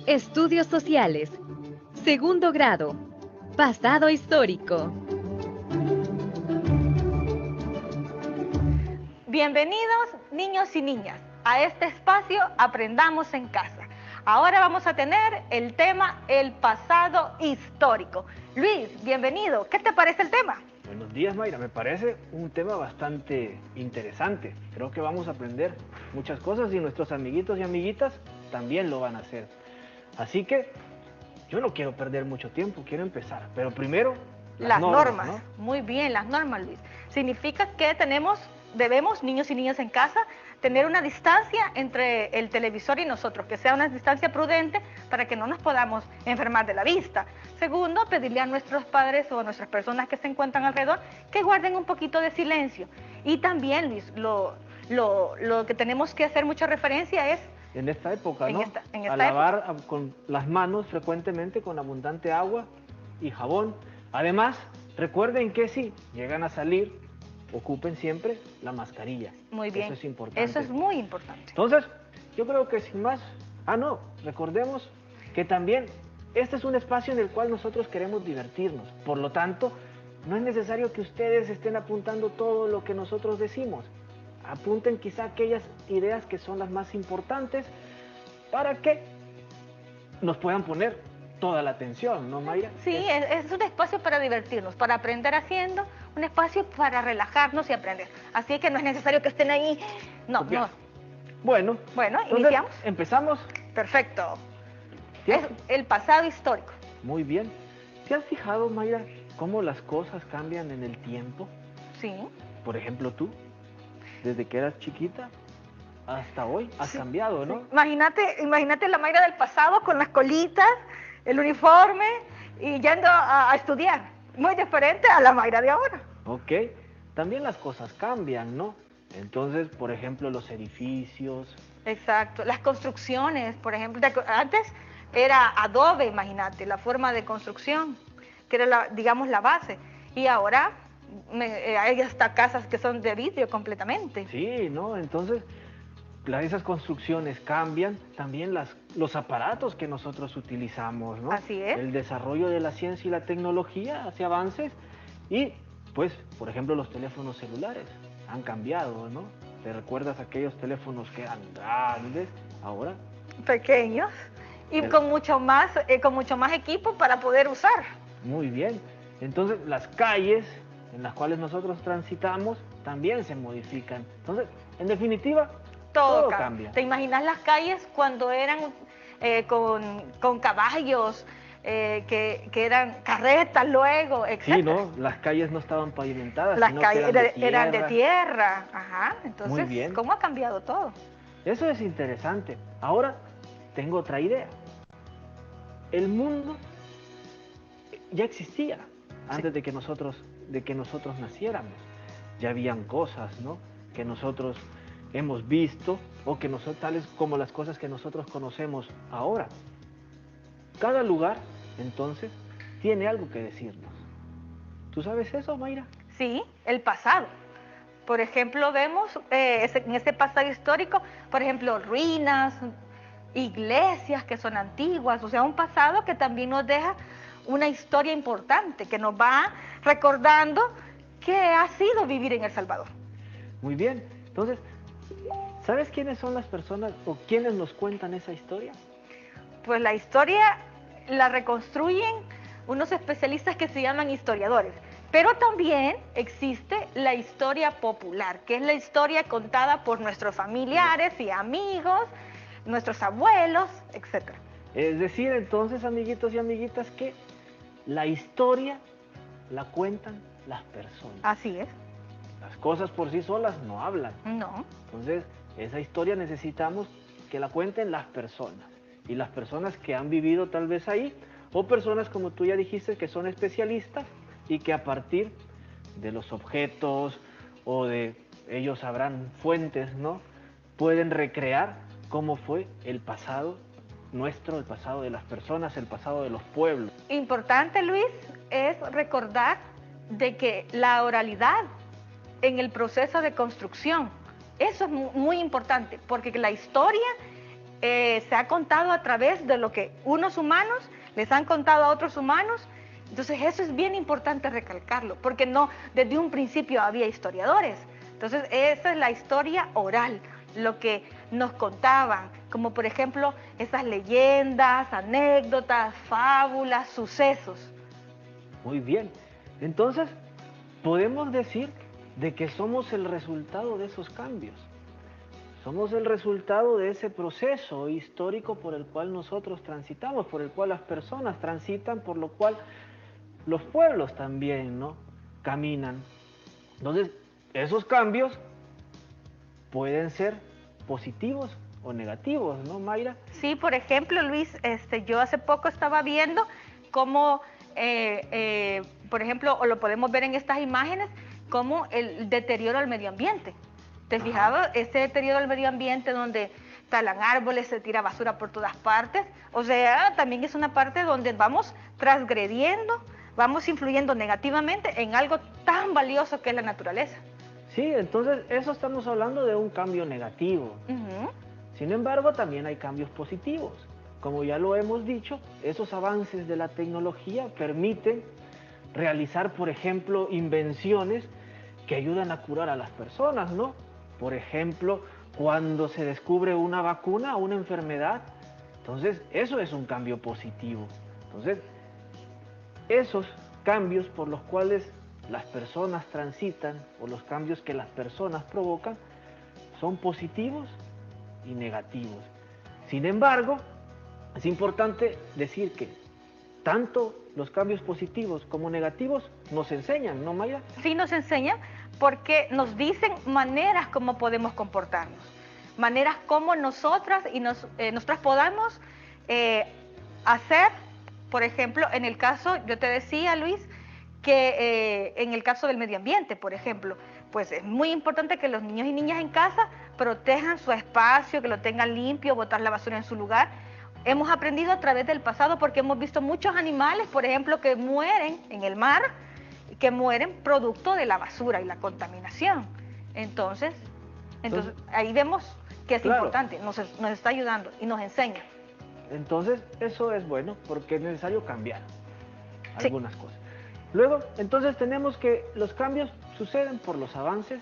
Estudios sociales. Segundo grado. Pasado histórico. Bienvenidos, niños y niñas, a este espacio Aprendamos en Casa. Ahora vamos a tener el tema el pasado histórico. Luis, bienvenido. ¿Qué te parece el tema? Buenos días, Mayra. Me parece un tema bastante interesante. Creo que vamos a aprender muchas cosas y nuestros amiguitos y amiguitas también lo van a hacer. Así que yo no quiero perder mucho tiempo, quiero empezar. Pero primero, las normas. ¿no? Muy bien, las normas, Luis. Significa que debemos, niños y niñas en casa, tener una distancia entre el televisor y nosotros, que sea una distancia prudente para que no nos podamos enfermar de la vista. Segundo, pedirle a nuestros padres o a nuestras personas que se encuentran alrededor que guarden un poquito de silencio. Y también, Luis, lo que tenemos que hacer mucha referencia es en esta época, ¿no? A lavar con las manos frecuentemente con abundante agua y jabón. Además, recuerden que si llegan a salir, ocupen siempre la mascarilla. Muy bien. Eso es importante. Eso es muy importante. Entonces, yo creo que sin más... recordemos que también este es un espacio en el cual nosotros queremos divertirnos. Por lo tanto, no es necesario que ustedes estén apuntando todo lo que nosotros decimos. Apunten quizá aquellas ideas que son las más importantes para que nos puedan poner toda la atención, ¿no, Mayra? Sí, es un espacio para divertirnos, para aprender haciendo, un espacio para relajarnos y aprender. Así que no es necesario que estén ahí. No, no. Bueno, ¿iniciamos? ¿Empezamos? Perfecto. Es el pasado histórico. Muy bien. ¿Te has fijado, Mayra, cómo las cosas cambian en el tiempo? Sí. Por ejemplo, tú, desde que eras chiquita hasta hoy, has cambiado, ¿no? Sí. Imagínate la Mayra del pasado con las colitas, el uniforme y yendo a estudiar. Muy diferente a la Mayra de ahora. Ok. También las cosas cambian, ¿no? Entonces, por ejemplo, los edificios. Exacto. Las construcciones, por ejemplo. Antes era adobe, imagínate, la forma de construcción, que era, digamos, la base. Y ahora hay hasta casas que son de vidrio completamente. Sí, ¿no? Entonces, esas construcciones cambian, también los aparatos que nosotros utilizamos, ¿no? Así es. El desarrollo de la ciencia y la tecnología hace avances y, pues, por ejemplo, los teléfonos celulares han cambiado, ¿no? ¿Te recuerdas aquellos teléfonos que eran grandes, ahora? Pequeños y con mucho más equipo para poder usar. Muy bien. Entonces, las calles en las cuales nosotros transitamos también se modifican. Entonces, en definitiva, todo cambia. ¿Te imaginas las calles cuando eran con caballos, que eran carretas luego, etcétera? Sí, ¿no? Las calles no estaban pavimentadas, las calles eran de tierra. Ajá. Entonces, muy bien. ¿Cómo ha cambiado todo? Eso es interesante. Ahora tengo otra idea. El mundo ya existía antes de que nosotros naciéramos. Ya habían cosas, ¿no? Que nosotros hemos visto o que tales como las cosas que nosotros conocemos ahora. Cada lugar, entonces, tiene algo que decirnos. ¿Tú sabes eso, Mayra? Sí, el pasado. Por ejemplo, vemos en ese pasado histórico, por ejemplo, ruinas, iglesias que son antiguas, o sea, un pasado que también nos deja una historia importante, que nos va recordando qué ha sido vivir en El Salvador. Muy bien. Entonces, ¿sabes quiénes son las personas o quiénes nos cuentan esa historia? Pues la historia la reconstruyen unos especialistas que se llaman historiadores. Pero también existe la historia popular, que es la historia contada por nuestros familiares y amigos, nuestros abuelos, etc. Es decir, entonces, amiguitos y amiguitas, que la historia la cuentan las personas. Así es. Las cosas por sí solas no hablan. No. Entonces, esa historia necesitamos que la cuenten las personas. Y las personas que han vivido tal vez ahí, o personas como tú ya dijiste que son especialistas y que a partir de los objetos o de ellos sabrán fuentes, ¿no? Pueden recrear cómo fue el pasado nuestro, el pasado de las personas, el pasado de los pueblos. Importante, Luis, es recordar de que la oralidad en el proceso de construcción, eso es muy importante, porque la historia se ha contado a través de lo que unos humanos les han contado a otros humanos. Entonces eso es bien importante recalcarlo, porque no, desde un principio había historiadores. Entonces esa es la historia oral, lo que nos contaban, como por ejemplo esas leyendas, anécdotas, fábulas, sucesos. Muy bien. Entonces, podemos decir de que somos el resultado de esos cambios. Somos el resultado de ese proceso histórico por el cual nosotros transitamos, por el cual las personas transitan, por lo cual los pueblos también, ¿no?, caminan. Entonces, esos cambios pueden ser positivos o negativos, ¿no, Mayra? Sí, por ejemplo, Luis, yo hace poco estaba viendo cómo, por ejemplo, o lo podemos ver en estas imágenes, como el deterioro al medio ambiente. ¿Te fijabas? Ese deterioro al medio ambiente donde talan árboles, se tira basura por todas partes. O sea, también es una parte donde vamos transgrediendo, vamos influyendo negativamente en algo tan valioso que es la naturaleza. Sí, entonces eso estamos hablando de un cambio negativo. Sin embargo, también hay cambios positivos. Como ya lo hemos dicho, esos avances de la tecnología permiten realizar, por ejemplo, invenciones que ayudan a curar a las personas, ¿no? Por ejemplo, cuando se descubre una vacuna a una enfermedad, entonces eso es un cambio positivo. Entonces, esos cambios por los cuales las personas transitan o los cambios que las personas provocan son positivos y negativos. Sin embargo, es importante decir que tanto los cambios positivos como negativos nos enseñan, ¿no, Maya? Sí, nos enseñan porque nos dicen maneras como podemos comportarnos, maneras como nosotras podamos hacer, por ejemplo, en el caso, yo te decía, Luis, que en el caso del medio ambiente, por ejemplo, pues es muy importante que los niños y niñas en casa protejan su espacio, que lo tengan limpio, botar la basura en su lugar. Hemos aprendido a través del pasado porque hemos visto muchos animales, por ejemplo, que mueren en el mar, que mueren producto de la basura y la contaminación. Entonces ahí vemos que es importante, nos está ayudando y nos enseña. Entonces eso es bueno porque es necesario cambiar algunas cosas. Luego, entonces tenemos que los cambios suceden por los avances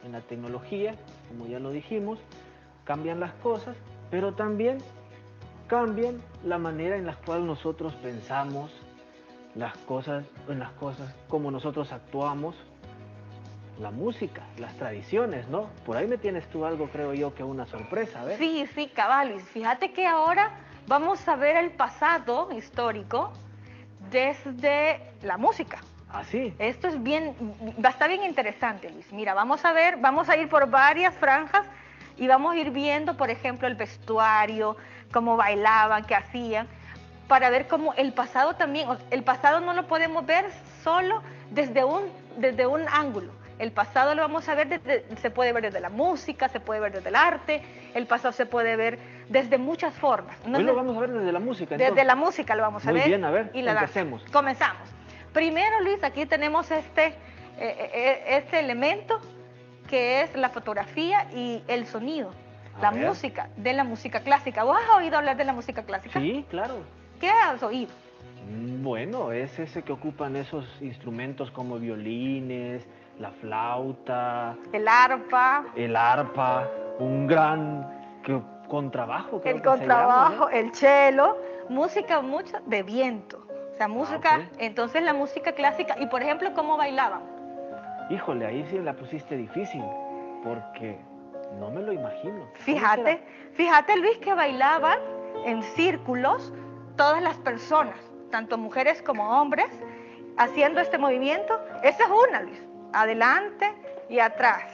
en la tecnología, como ya lo dijimos, cambian las cosas, pero también cambian la manera en la cual nosotros pensamos en las cosas como nosotros actuamos, la música, las tradiciones, ¿no? Por ahí me tienes tú algo, creo yo, que una sorpresa, a ver. Sí, sí, cabal. Fíjate que ahora vamos a ver el pasado histórico desde la música. ¿Ah, sí? Esto es bien, va a estar bien interesante, Luis. Mira, vamos a ir por varias franjas y vamos a ir viendo, por ejemplo, el vestuario, cómo bailaban, qué hacían, para ver cómo el pasado también, el pasado no lo podemos ver solo desde un ángulo. El pasado lo vamos a ver se puede ver desde la música, se puede ver desde el arte, el pasado se puede ver desde muchas formas. Hoy lo vamos a ver desde la música, entonces. Desde la música lo vamos a ver. Muy bien, a ver, y empecemos. Comenzamos. Primero, Luis, aquí tenemos este elemento que es la fotografía y el sonido, la música, de la música clásica. ¿Vos has oído hablar de la música clásica? Sí, claro. ¿Qué has oído? Bueno, es ese que ocupan esos instrumentos como violines, la flauta, el arpa, un gran contrabajo. El contrabajo, el cello, música mucho de viento. O sea, música, entonces la música clásica. Y por ejemplo, ¿cómo bailaban? Híjole, ahí sí la pusiste difícil, porque no me lo imagino. Fíjate Luis, que bailaban en círculos todas las personas, tanto mujeres como hombres, haciendo este movimiento. Esa es una, Luis. Adelante y atrás.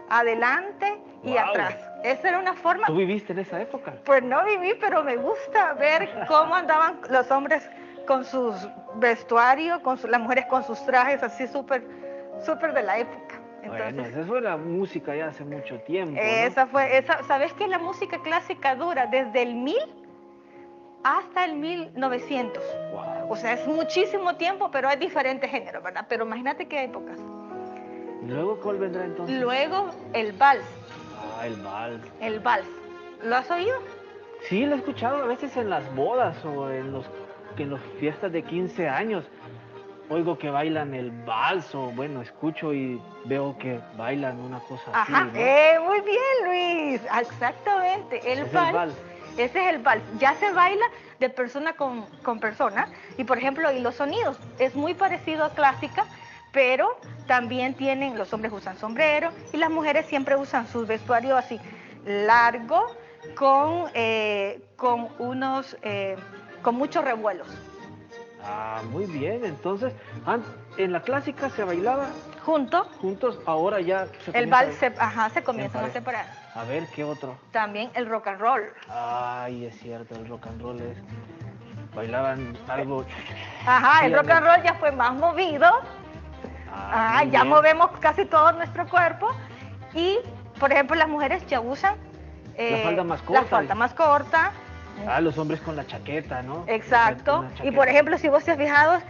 Adelante y atrás. Esa era una forma. ¿Tú viviste en esa época? Pues no viví, pero me gusta ver cómo andaban los hombres con sus vestuarios, las mujeres con sus trajes así súper de la época. Entonces, bueno, esa fue la música ya hace mucho tiempo, ¿no? ¿Sabes que la música clásica dura desde el 1000 hasta el 1900? Wow. O sea, es muchísimo tiempo, pero hay diferentes géneros, ¿verdad? Pero imagínate qué épocas. ¿Y luego cuál vendrá entonces? Luego el vals. Ah, el vals. El vals. ¿Lo has oído? Sí, lo he escuchado a veces en las bodas o en los fiestas de 15 años. Oigo que bailan el vals o bueno, escucho y veo que bailan una cosa así, Ajá, ¿no? muy bien, Luis. Exactamente. El Es el vals, vals. ese es el vals. Ya se baila de persona con persona. Y por ejemplo, y los sonidos, es muy parecido a clásica, pero también tienen, los hombres usan sombrero y las mujeres siempre usan sus vestuarios así, largo, con unos, con muchos revuelos. Ah, muy bien. Entonces, en la clásica se bailaba Junto, juntos, ahora ya se el comienza vals se en comienzan a pareja. separar. A ver, ¿qué otro? También el rock and roll. Ay, es cierto, el rock and roll es... Bailaban algo... Ajá, Sí, el rock and roll ya fue más movido. Ah, muy Ya bien. movemos casi todo nuestro cuerpo. Y, por ejemplo, las mujeres ya usan La falda más la corta. falda más corta. Ah, los hombres con la chaqueta, ¿no? Exacto. Una Y chaqueta. por ejemplo, si vos te has fijado,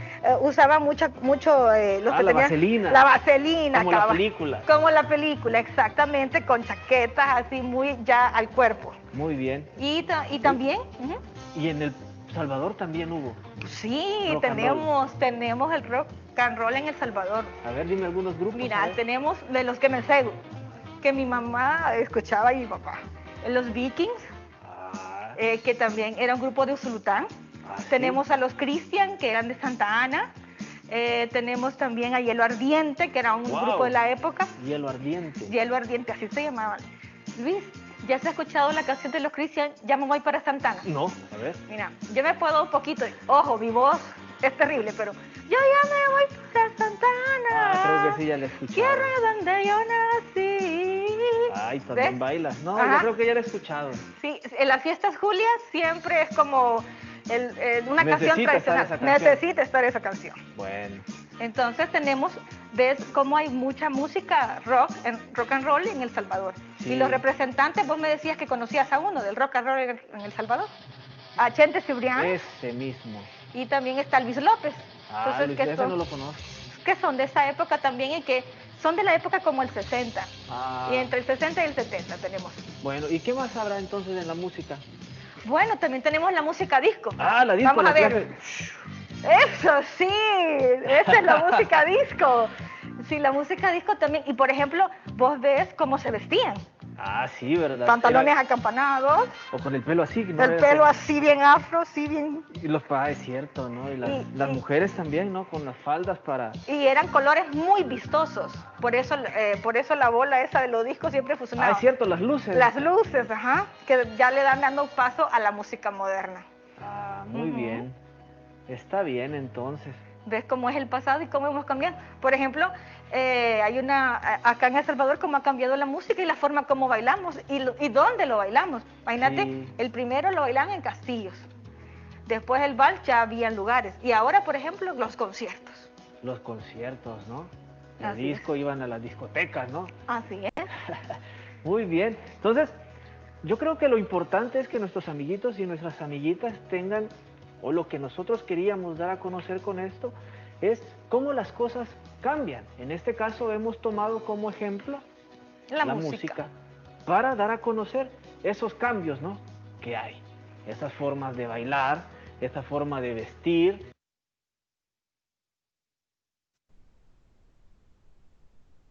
usaban mucho los Ah, que la tenían vaselina. la vaselina, Como la película. como la película, exactamente, con chaquetas así muy ya al cuerpo. Muy bien. Y también, ujú, Y en El Salvador también hubo. sí, Rock and tenemos el rock and roll en El Salvador. A ver, dime algunos grupos. a Mira, ver. tenemos de los que me sé, que mi mamá escuchaba y mi papá. Los Vikings, Ah, que también era un grupo de Usulután. ¿sí? Tenemos a los Christian, que eran de Santa Ana. Tenemos también a Hielo Ardiente, que era un Wow. grupo de la época. Hielo ardiente. Hielo Ardiente, así se llamaban. Luis, ¿ya se ha escuchado la canción de los Christian? Ya me voy para Santa Ana. No, a ver. Mira, yo me puedo un poquito, ojo, mi voz es terrible, pero yo ya me voy para Santa Ana. Ah, creo que sí, ya la he escuchado. Tierra donde yo nací. Ay, también ¿Ves? bailas. No, Ajá. yo creo que ya la he escuchado. Sí, en las fiestas Julia siempre es como una canción Necesita estar tradicional. esa canción. Necesita estar esa canción. Bueno, Entonces ves cómo hay mucha música rock and roll en El Salvador. Sí. Y los representantes, vos me decías que conocías a uno del rock and roll en El Salvador, a Chente Cibrián, ese mismo. y también está Luis López. Ah, Entonces, Luis, que ese son, no lo conozco. que son de esa época también y que son de la época como el 60. Ah, Y entre el 60 y el 70 tenemos. bueno, ¿y qué más habrá entonces en la música? Bueno, también tenemos la música disco. Ah, la disco, Vamos la a ver. clase. Eso sí, esa es la música disco. Sí, la música disco también. Y por ejemplo, vos ves cómo se vestían. Ah, sí, ¿verdad? Pantalones acampanados, O con el pelo así. ¿no? el pelo así bien afro, sí bien. Y es cierto, ¿no? Y Y- las y- mujeres también, ¿no? Con las faldas para... Y eran colores muy vistosos. Por eso la bola esa de los discos siempre Ah, fusionaba. es cierto, las luces. Las luces, ajá, que ya le dan dando paso a la música moderna. Ah, muy Ujú. bien. Está bien, entonces. ¿Ves cómo es el pasado y cómo hemos cambiado? Por ejemplo, acá en El Salvador, cómo ha cambiado la música y la forma como bailamos y dónde lo bailamos. Imagínate, Sí. el primero lo bailaban en castillos. Después el vals ya había lugares. Y ahora, por ejemplo, los conciertos. Los conciertos, ¿no? El Así disco, iban a las discotecas, ¿no? Así es. Muy bien. Entonces, yo creo que lo importante es que nuestros amiguitos y nuestras amiguitas tengan, o lo que nosotros queríamos dar a conocer con esto, es cómo las cosas cambian. En este caso hemos tomado como ejemplo La música. para dar a conocer esos cambios, ¿no? Que hay. Esas formas de bailar, esa forma de vestir,